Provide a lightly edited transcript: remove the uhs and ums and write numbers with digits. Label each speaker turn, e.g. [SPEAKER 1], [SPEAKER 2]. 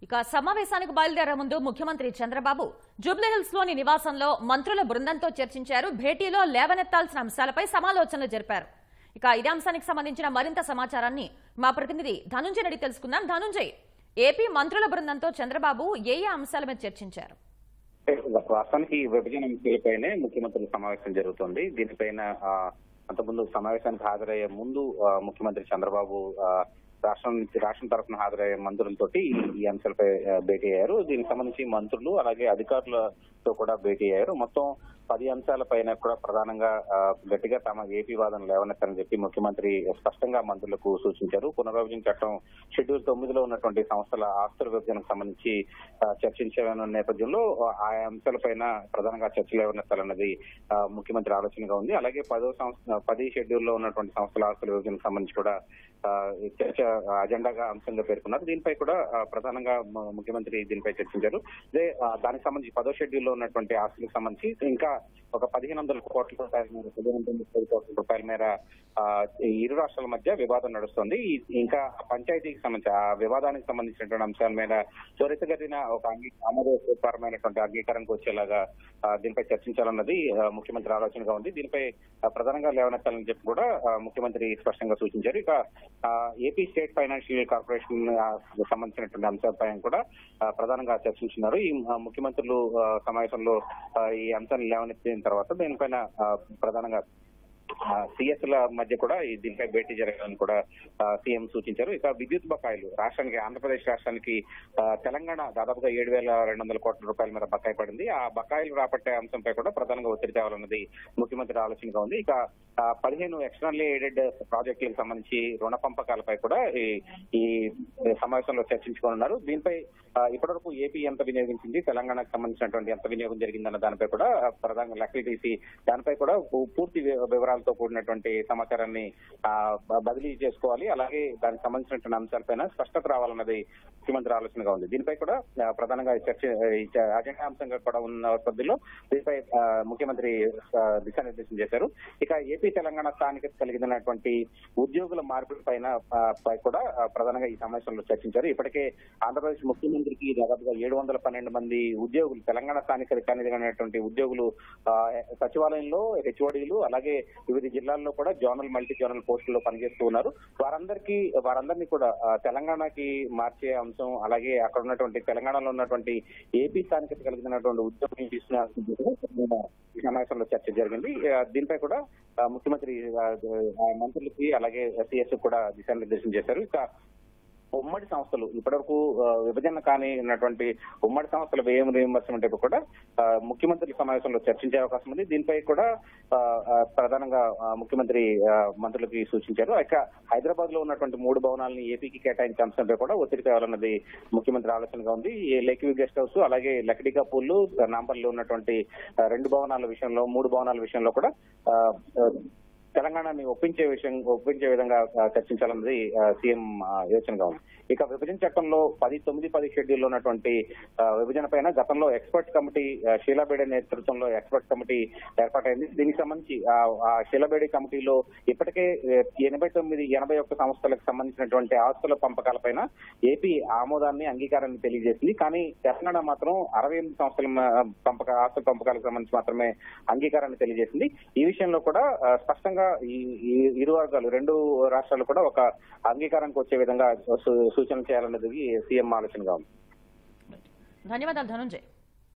[SPEAKER 1] ఇక సమావేశానికి బయలుదేరే ముందు ముఖ్యమంత్రి చంద్రబాబు జూబ్లీహిల్స్ లోని నివాసంలో మంత్రుల బృందంతో చర్చించారు. భేటీలో లేవనెత్తాల్సిన అంశాలపై సమాలోచనలు జరిపారు. ఇక ఇదే అంశానికి సంబంధించిన మరింత సమాచారాన్ని మా ప్రతినిధి ధనుంజయ్ రెడ్డి తెలుసుకుందాం. ధనుంజయ్, ఏపీ మంత్రుల బృందంతో చంద్రబాబు ఏ అంశాల మీద చర్చించారు?
[SPEAKER 2] రాష్ట్రానికి విభజన అంశాలపైనే ముఖ్యమంత్రుల సమావేశం జరుగుతుంది. దీనిపైన అంతకుముందు సమావేశానికి హాజరయ్యే ముందు ముఖ్యమంత్రి చంద్రబాబు రాష్ట్రం తరఫున హాజరయ్యే మంత్రులతోటి ఈ అంశాలపై భేటీ అయ్యారు. దీనికి సంబంధించి మంత్రులు అలాగే అధికారులతో కూడా భేటీ అయ్యారు. మొత్తం 10 అంశాలపైన కూడా ప్రధానంగా గట్టిగా తమ ఏపీ వాదన లేవనెత్తారని చెప్పి ముఖ్యమంత్రి స్పష్టంగా మంత్రులకు సూచించారు. పునర్విభజన చట్టం షెడ్యూల్ 9లో ఉన్నటువంటి సంస్థల ఆస్తుల విభజనకు సంబంధించి చర్చించిన నేపథ్యంలో ఆ అంశాలపైన ప్రధానంగా చర్చ లేవనెత్తాలన్నది ముఖ్యమంత్రి ఆలోచనగా ఉంది. అలాగే 10 షెడ్యూల్లో ఉన్నటువంటి సంస్థల ఆస్తుల విభజనకు సంబంధించి కూడా చర్చ అజెండాగా అంశంగా పేర్కొన్నారు. దీనిపై కూడా ప్రధానంగా ముఖ్యమంత్రి దీనిపై చర్చించారు. అదే దానికి సంబంధించి 10వ షెడ్యూల్లో ఉన్నటువంటి ఆస్తులకు సంబంధించి ఇంకా ఒక 1500 కోట్ల రూపాయల మేర 1530 కోట్ల రూపాయల మేర ఇరు రాష్ట్రాల మధ్య వివాదం నడుస్తుంది. ఇంకా పంచాయతీకి సంబంధించి ఆ వివాదానికి సంబంధించినటువంటి అంశాల మీద త్వరితగతిన ఒక ఆమోదపరమైనటువంటి అంగీకారానికి వచ్చేలాగా దీనిపై చర్చించాలన్నది ముఖ్యమంత్రి ఆలోచనగా ఉంది. దీనిపై ప్రధానంగా లేవనెత్తాలని చెప్పి కూడా ముఖ్యమంత్రి స్పష్టంగా సూచించారు. ఇక ఏపీ స్టేట్ ఫైనాన్షియల్ కార్పొరేషన్ సంబంధించినటువంటి అంశాలపై కూడా ప్రధానంగా చర్చించున్నారు. ఈ ముఖ్యమంత్రులు సమావేశంలో ఈ అంశాన్ని లేవనెత్తిన తర్వాత దీనిపైన ప్రధానంగా సిఎస్ల మధ్య కూడా దీనిపై భేటీ జరగాలని కూడా సీఎం సూచించారు. ఇక విద్యుత్ బకాయిలు రాష్ట్రానికి, ఆంధ్రప్రదేశ్ రాష్ట్రానికి తెలంగాణ దాదాపుగా 7,200 కోట్ల రూపాయల మేర బకాయి పడింది. ఆ బకాయిలు రాబట్టే అంశంపై కూడా ప్రధానంగా ఒత్తిడి తేవాలన్నది ముఖ్యమంత్రి ఆలోచనగా ఉంది. ఇక 15 ఎక్స్టర్నల్లీ ఎయిడెడ్ ప్రాజెక్టులకు సంబంధించి రుణ పంపకాలపై కూడా ఈ సమావేశంలో చర్చించుకోనున్నారు. దీనిపై ఇప్పటివరకు ఏపీ ఎంత వినియోగించింది, తెలంగాణకు సంబంధించినటువంటి ఎంత వినియోగం జరిగిందన్న దానిపై కూడా ప్రధానంగా లెక్కలు తీసి దానిపై కూడా పూర్తి వివరాలతో కూడినటువంటి సమాచారాన్ని బదిలీ చేసుకోవాలి. అలాగే దానికి సంబంధించినటువంటి అంశాలపైన స్పష్టత రావాలన్నది ముఖ్యమంత్రి ఆలోచనగా ఉంది. దీనిపై కూడా ప్రధానంగా చర్చ అజెండా అంశంగా కూడా ఉన్న పద్ధతిలో దీనిపై ముఖ్యమంత్రి దిశానిర్దేశం చేశారు. ఇక ఏపీ తెలంగాణ స్థానికత కలిగినటువంటి ఉద్యోగుల మార్పిడి పైన కూడా ప్రధానంగా ఈ సమావేశంలో చర్చించారు. ఇప్పటికే ఆంధ్రప్రదేశ్ ముఖ్యమంత్రికి దాదాపుగా 712 మంది ఉద్యోగులు, తెలంగాణ స్థానికత కలిగినటువంటి ఉద్యోగులు సచివాలయంలో హెచ్ఓడీలు అలాగే వివిధ జిల్లాల్లో కూడా జోనల్, మల్టీ జోనల్ పోస్టుల్లో పనిచేస్తూ ఉన్నారు. వారందరినీ కూడా తెలంగాణకి మార్చే అంశం, అలాగే అక్కడ ఉన్నటువంటి తెలంగాణలో ఉన్నటువంటి ఏపీ స్థానికత కలిగినటువంటి ఉద్యోగులు తీసుకున్న ఈ సమావేశంలో చర్చ జరిగింది. దీనిపై కూడా ముఖ్యమంత్రి మంత్రులకి అలాగే సిఎస్ కూడా దిశానిర్దేశం చేశారు. ఇక ఉమ్మడి సంస్థలు ఇప్పటివరకు విభజన కానిటువంటి ఉమ్మడి సంస్థల వ్యయం రీయింబర్స్మెంట్ కూడా ముఖ్యమంత్రి సమావేశంలో చర్చించే అవకాశం ఉంది. దీనిపై కూడా ప్రధానంగా ముఖ్యమంత్రి మంత్రులకి సూచించారు. ఇక హైదరాబాద్ లో ఉన్నటువంటి 3 భవనాలని ఏపీకి కేటాయించే అంశంపై కూడా ఒత్తిడి తేవాలన్నది ముఖ్యమంత్రి ఆలోచనగా ఉంది. లేక్ వ్యూ గెస్ట్ హౌస్ అలాగే లక్డికా పూల్, నాంపల్లిలో ఉన్నటువంటి 2 భవనాల విషయంలో, 3 భవనాల విషయంలో కూడా తెలంగాణని ఒప్పించే విధంగా చర్చించాలన్నది సీఎం యోచనగా ఉంది. ఇక విభజన చట్టంలో 10 షెడ్యూల్లో ఉన్నటువంటి విభజన పైన గతంలో ఎక్స్పర్ట్ కమిటీ, షీలాబేడి నేతృత్వంలో ఎక్స్పర్ట్ కమిటీ ఏర్పాటైంది. దీనికి సంబంధించి ఆ షీలాబేడి కమిటీలో ఇప్పటికే 81 సంస్థలకు సంబంధించినటువంటి ఆస్తుల పంపకాలపైన ఏపీ ఆమోదాన్ని, అంగీకారాన్ని తెలియజేసింది. కానీ తెలంగాణ మాత్రం 68 సంస్థల ఆస్తుల పంపకాలకు సంబంధించి మాత్రమే అంగీకారాన్ని తెలియజేసింది. ఈ విషయంలో కూడా స్పష్టంగా ఈ ఇరు వర్గాలు, 2 రాష్ట్రాలు కూడా ఒక అంగీకారానికి వచ్చే విధంగా సూచన చేయాలన్నది సీఎం ఆలోచనగా ఉంది.
[SPEAKER 1] ధన్యవాదాలు ధనుంజయ్.